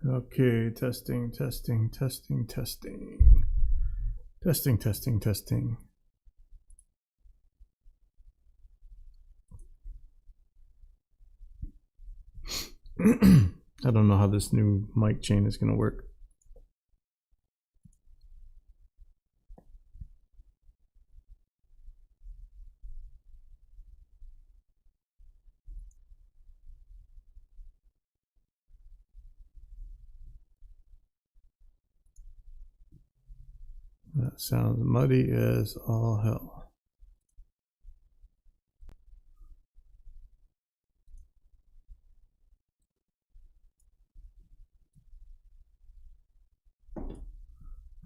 Okay, testing. I don't know how this new mic chain is going to work. That sounds muddy as all hell.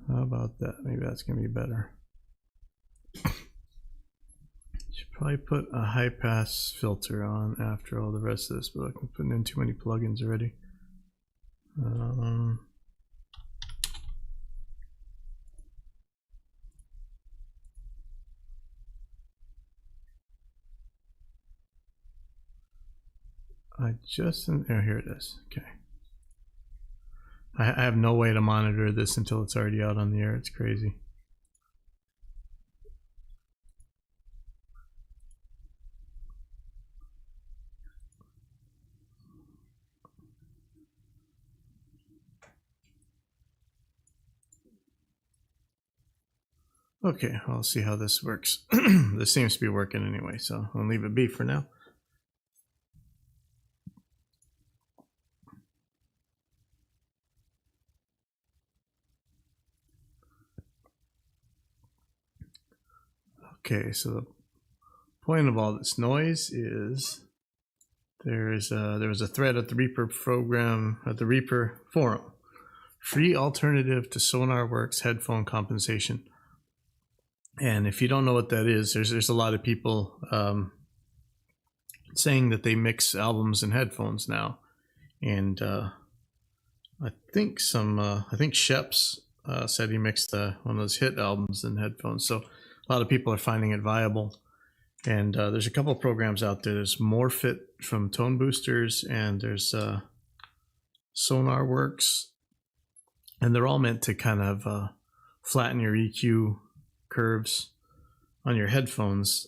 How about that? Maybe that's going to be better. Should probably put a high pass filter on after all the rest of this, but I'm putting in too many plugins already. Here it is. Okay. I have no way to monitor this until it's already out on the air. It's crazy. Okay, I'll see how this works. This seems to be working anyway, so I'll leave it be for now. Okay, so the point of all this noise is there was a thread at the Reaper program, at the Reaper forum. Free alternative to Sonarworks headphone compensation. And if you don't know what that is, there's a lot of people saying that they mix albums and headphones now. And I think Sheps said he mixed one of those hit albums and headphones. So a lot of people are finding it viable. And there's a couple of programs out there. There's Morphit from Tone Boosters, and there's Sonarworks. And they're all meant to kind of flatten your EQ curves on your headphones,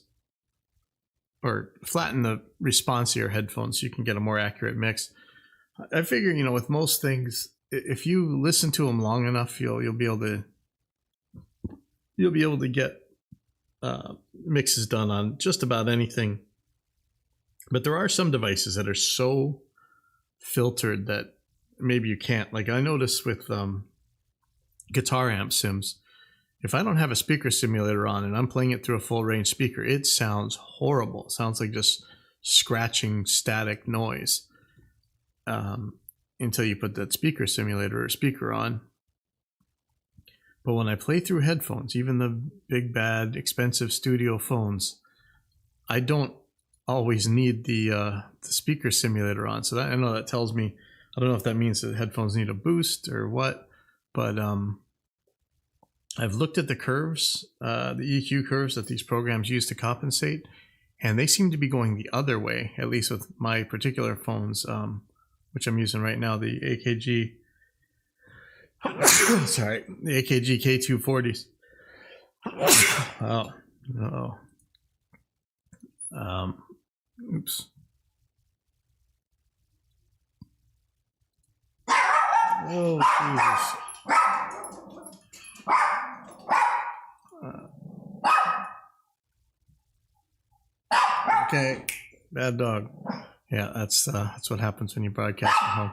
or flatten the response to your headphones so you can get a more accurate mix. I figure, you know, with most things, if you listen to them long enough, you'll be able to get mixes done on just about anything. But there are some devices that are so filtered that maybe you can't. Like I noticed with guitar amp sims, if I don't have a speaker simulator on and I'm playing it through a full range speaker, it sounds horrible. It sounds like just scratching static noise until you put that speaker simulator or speaker on. But when I play through headphones, even the big, bad, expensive studio phones, I don't always need the speaker simulator on. So that, I know that tells me, I don't know if that means that headphones need a boost or what, but I've looked at the curves, the EQ curves that these programs use to compensate, and they seem to be going the other way, at least with my particular phones, which I'm using right now, the AKG. Sorry, the AKG K240s. Oh, oops. Oh, Jesus. Okay, bad dog. Yeah, that's what happens when you broadcast from home.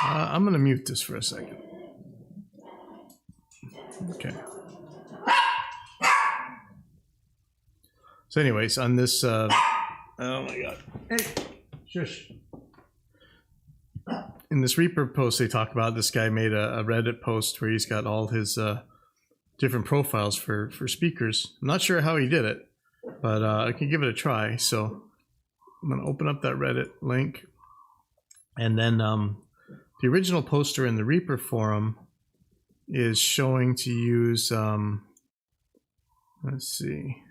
I'm going to mute this for a second. Okay. So anyways, on this, oh my God. Hey, shush. In this Reaper post, they talk about this guy made a Reddit post where he's got all his different profiles for speakers. I'm not sure how he did it, but I can give it a try. So I'm going to open up that Reddit link, and then the original poster in the Reaper forum is showing to use, let's see,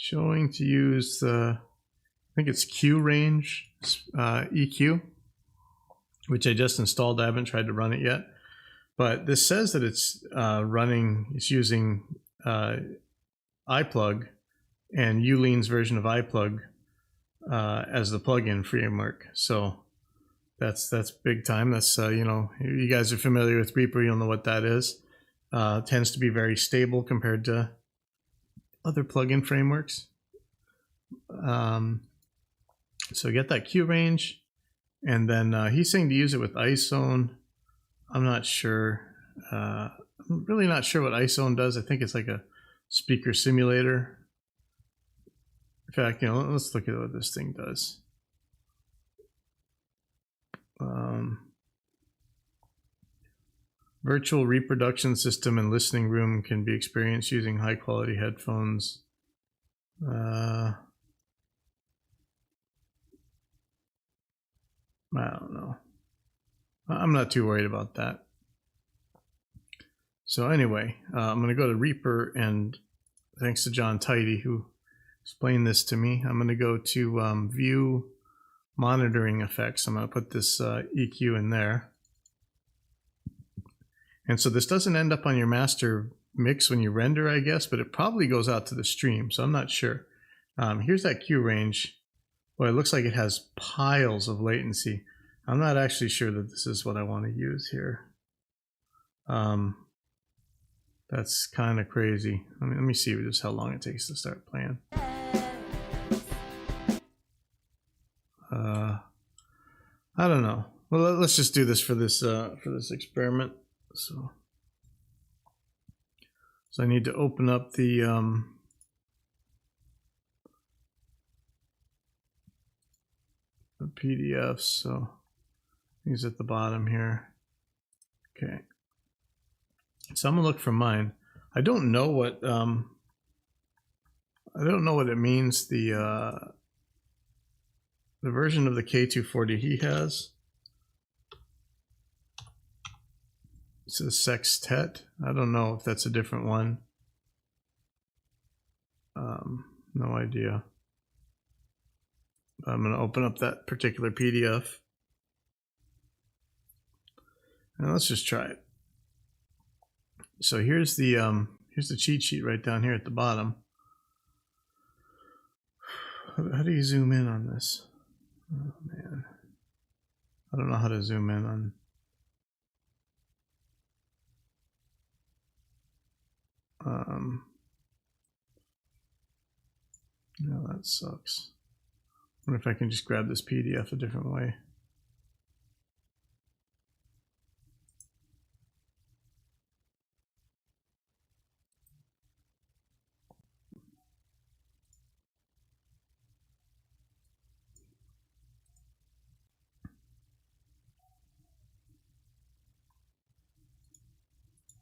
showing to use the, I think it's Q range EQ, which I just installed. I haven't tried to run it yet, but this says that it's it's using iPlug and Ulean's version of iPlug as the plugin framework. So that's big time. That's you know, you guys are familiar with Reaper, you'll know what that is. Tends to be very stable compared to other plugin frameworks. So get that Q range, and then he's saying to use it with iZone. I'm not sure. I'm really not sure what iZone does. I think it's like a speaker simulator. In fact, you know, let's look at what this thing does. Virtual reproduction system and listening room can be experienced using high quality headphones. I don't know. I'm not too worried about that. So anyway, I'm going to go to Reaper, and thanks to John Tidy who explained this to me, I'm going to go to View Monitoring Effects. I'm going to put this EQ in there. And so this doesn't end up on your master mix when you render, I guess, but it probably goes out to the stream, so I'm not sure. Here's that Q range. Well, it looks like it has piles of latency. I'm not actually sure that this is what I want to use here. That's kind of crazy. Let me see just how long it takes to start playing. I don't know. Well, let's just do this for this experiment. So I need to open up the PDFs. So he's at the bottom here. Okay. So I'm gonna look for mine. I don't know what it means. The version of the K240 he has. It's a sextet. I don't know if that's a different one. No idea. I'm going to open up that particular PDF. And let's just try it. So here's the cheat sheet right down here at the bottom. How do you zoom in on this? Oh man. I don't know how to zoom in on. No, that sucks. I wonder if I can just grab this PDF a different way.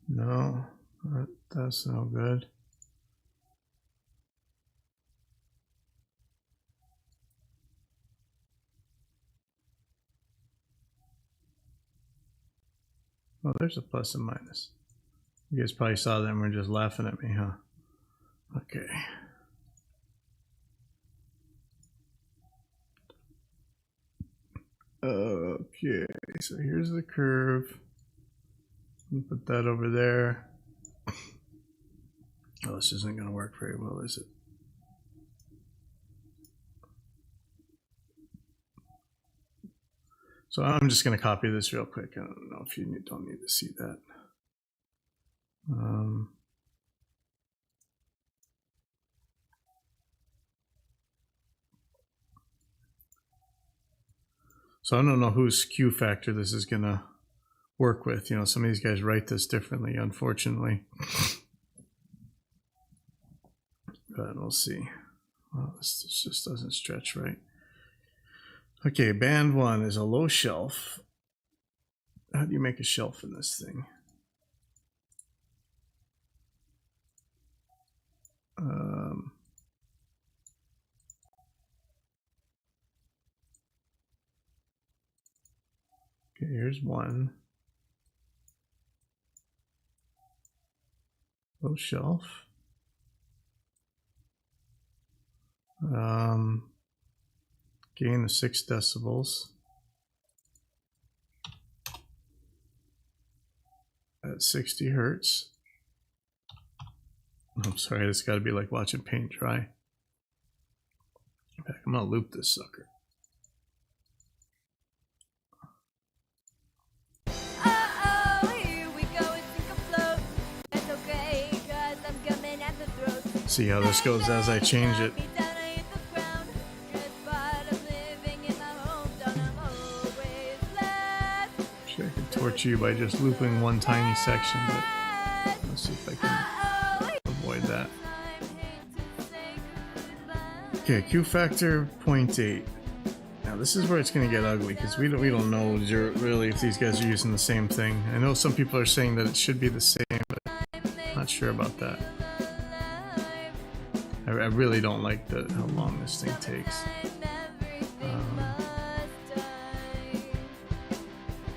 No, that's no good. Oh, there's a plus and minus. You guys probably saw that and were just laughing at me, huh? Okay. Okay, so here's the curve. Put that over there. Oh, this isn't going to work very well, is it? So I'm just going to copy this real quick. I don't know if you don't need to see that. So I don't know whose Q factor this is going to work with. You know, some of these guys write this differently, unfortunately. But we'll see. Well, this just doesn't stretch right. Okay, band 1 is a low shelf. How do you make a shelf in this thing? Okay, here's one. Low shelf. Gain of 6 decibels. At 60 hertz. I'm sorry, it's got to be like watching paint dry. In fact, I'm gonna loop this sucker. See how this goes as I change it. Wish I could torture you by just looping one tiny section, but let's see if I can avoid that. Okay, Q factor 0.8. Now this is where it's going to get ugly because we don't know really if these guys are using the same thing. I know some people are saying that it should be the same, but I'm not sure about that. I really don't like how long this thing takes.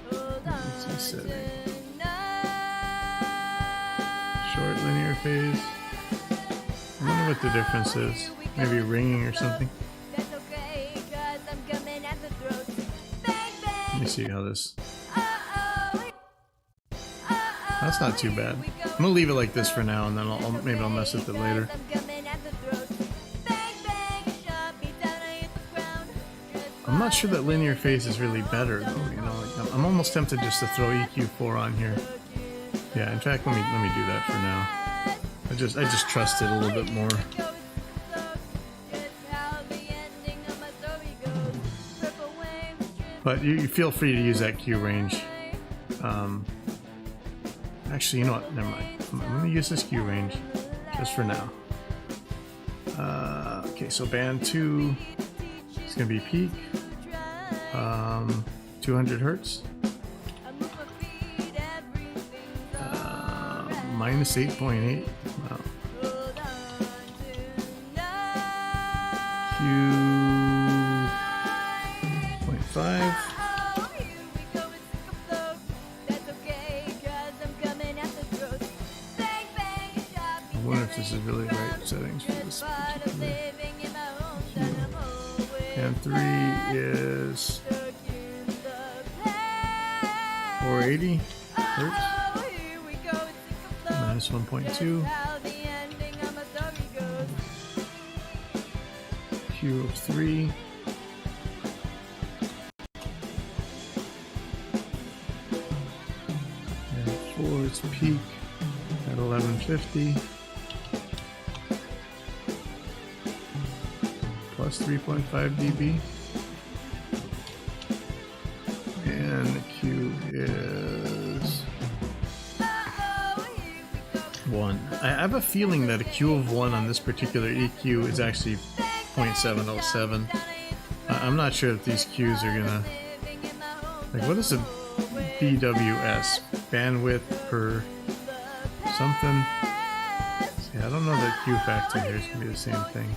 Let's see setting. Short linear phase. I wonder what the difference is. Maybe ringing or something. Let me see how this. That's not too bad. I'm gonna leave it like this for now, and then maybe I'll mess with it later. I'm not sure that linear phase is really better though. You know, like, I'm almost tempted just to throw EQ4 on here. Yeah, in fact, let me do that for now. I just trust it a little bit more. But you feel free to use that Q range. Actually, you know what? Never mind. I'm going to use this Q range just for now. Okay, so band 2 is going to be peak. 200 hertz. Minus 8.8. Wow. Q.5. I wonder if this is really the right settings for this particular. And 3 is 480 hertz. Minus 1.2. Q of 3. And 4 is peak at 1150. Plus 3.5 dB. And the Q is 1. I have a feeling that a Q of 1 on this particular EQ is actually 0.707. I'm not sure if these Qs are gonna... Like, what is a BWS? Bandwidth per something? See, I don't know that Q factor here is gonna be the same thing.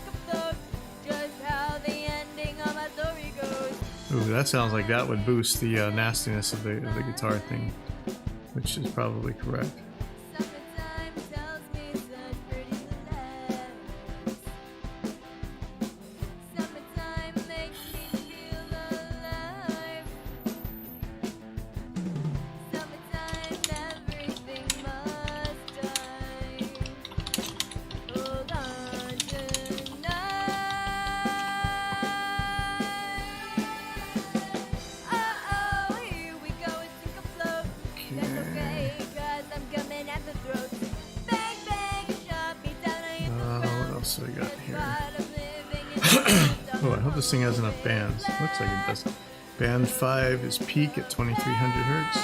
Ooh, that sounds like that would boost the nastiness of the guitar thing, which is probably correct. What I got here? Oh, I hope this thing has enough bands. Looks like it does. Band 5 is peak at 2300 hertz.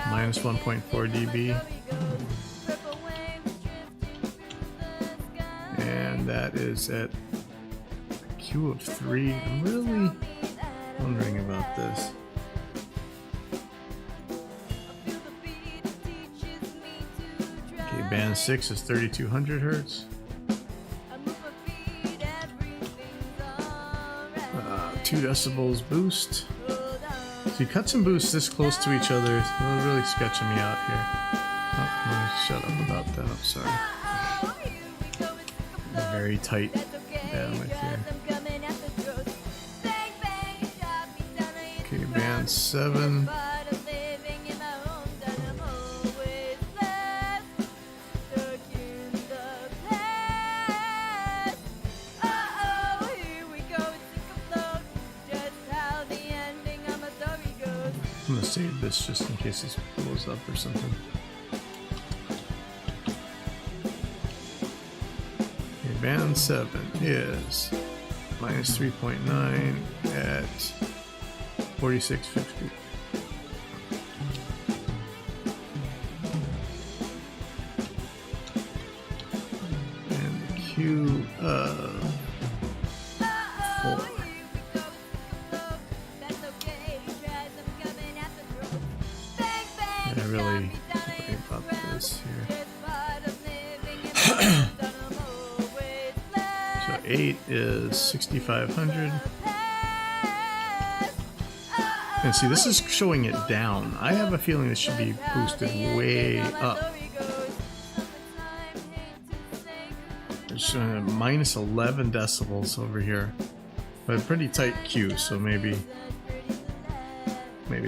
Minus 1.4 dB. And that is at a Q of 3. I'm really wondering about this. Band 6 is 3200 hertz. 2 decibels boost. So you cut some boosts this close to each other. It's really sketching me out here. I'm gonna shut up about that. I'm sorry. Very tight bandwidth here. Okay, band 7. I'm gonna save this just in case this blows up or something. Okay, band 7 is minus 3.9 at 4650. And the Q of 4. I really worry about this here. So 8 is 6500. And see, this is showing it down. I have a feeling this should be boosted way up. It's showing minus 11 decibels over here. But a pretty tight Q, so maybe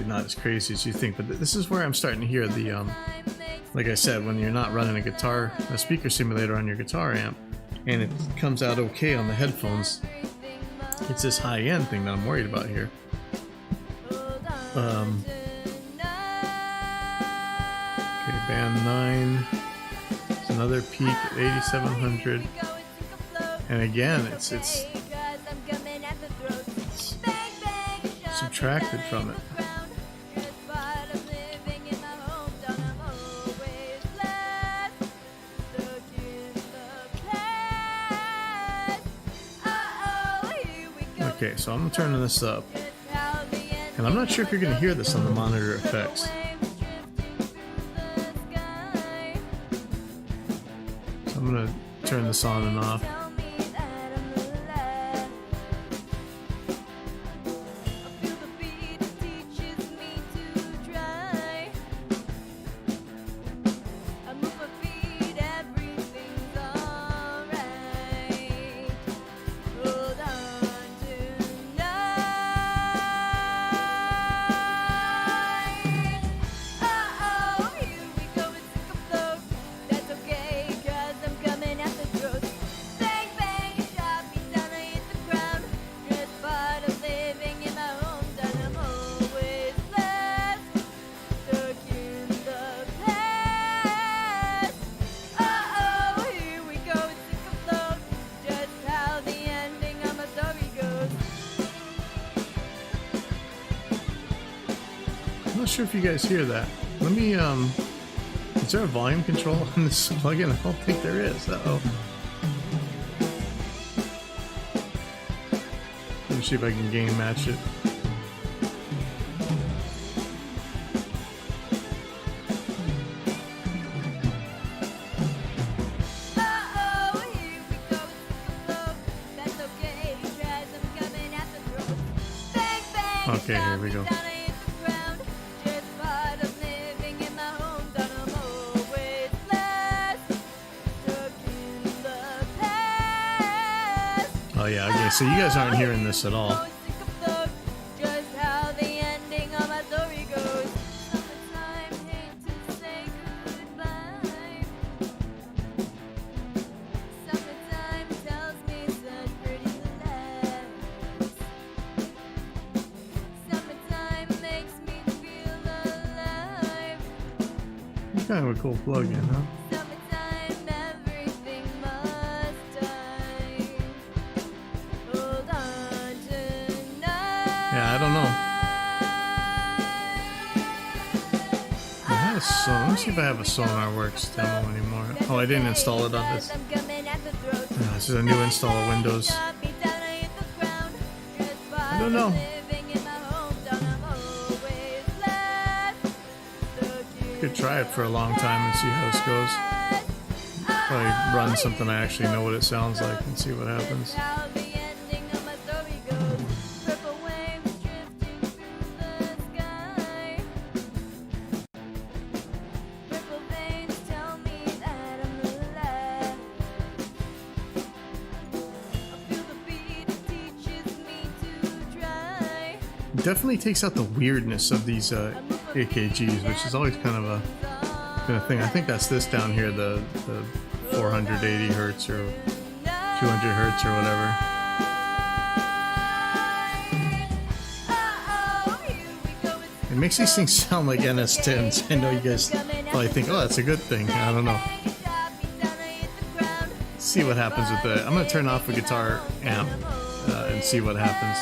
not as crazy as you think. But this is where I'm starting to hear the, like I said, when you're not running a speaker simulator on your guitar amp, and it comes out okay on the headphones, it's this high-end thing that I'm worried about here. Okay, band 9. It's another peak at 8700. And again, it's subtracted from it. Okay, so I'm turning this up. And I'm not sure if you're going to hear this on the monitor effects. So I'm going to turn this on and off. I'm not sure if you guys hear that. Let me, is there a volume control on this plugin? I don't think there is. Uh-oh. Let me see if I can gain match it. Okay, here we go. Oh yeah, okay, so you guys aren't hearing this at all. It's kind of a cool plug-in, huh? Yeah, I don't know. Let me see if I have a Sonarworks demo anymore. Oh, I didn't install it on this. This is a new install of Windows. I don't know. Could try it for a long time and see how this goes. Probably run something I actually know what it sounds like and see what happens. definitely takes out the weirdness of these AKGs, which is always kind of a thing. I think that's this down here, the 480 hertz or 200 hertz or whatever. It makes these things sound like NS10s. I know you guys probably think, oh, that's a good thing. I don't know. Let's see what happens with the... I'm going to turn off the guitar amp and see what happens.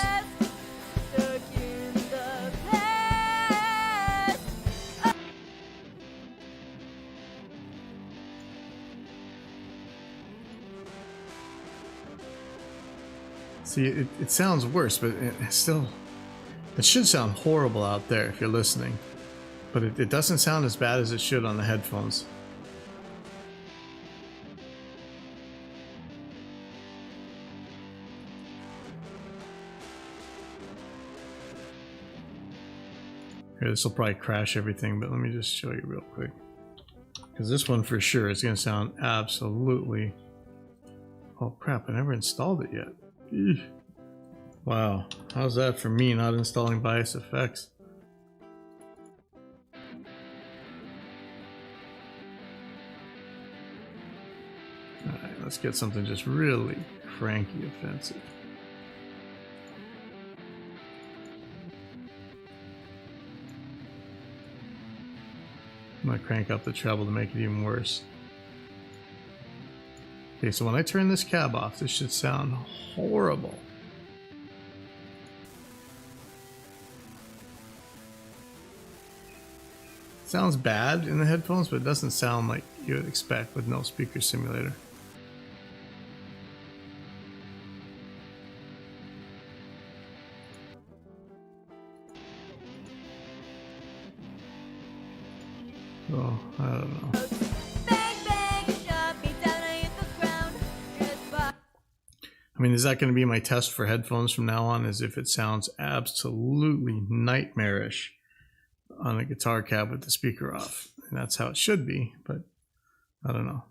See, it sounds worse, but it still... It should sound horrible out there if you're listening. But it doesn't sound as bad as it should on the headphones. Here, this will probably crash everything, but let me just show you real quick. Because this one for sure is going to sound absolutely... Oh crap, I never installed it yet. Eesh. Wow, how's that for me not installing bias effects? Alright, let's get something just really cranky offensive. I'm gonna crank up the treble to make it even worse. Okay, so when I turn this cab off, this should sound horrible. Sounds bad in the headphones, but it doesn't sound like you would expect with no speaker simulator. Oh, I don't know. I mean, is that going to be my test for headphones from now on? As if it sounds absolutely nightmarish on a guitar cab with the speaker off. And that's how it should be, but I don't know.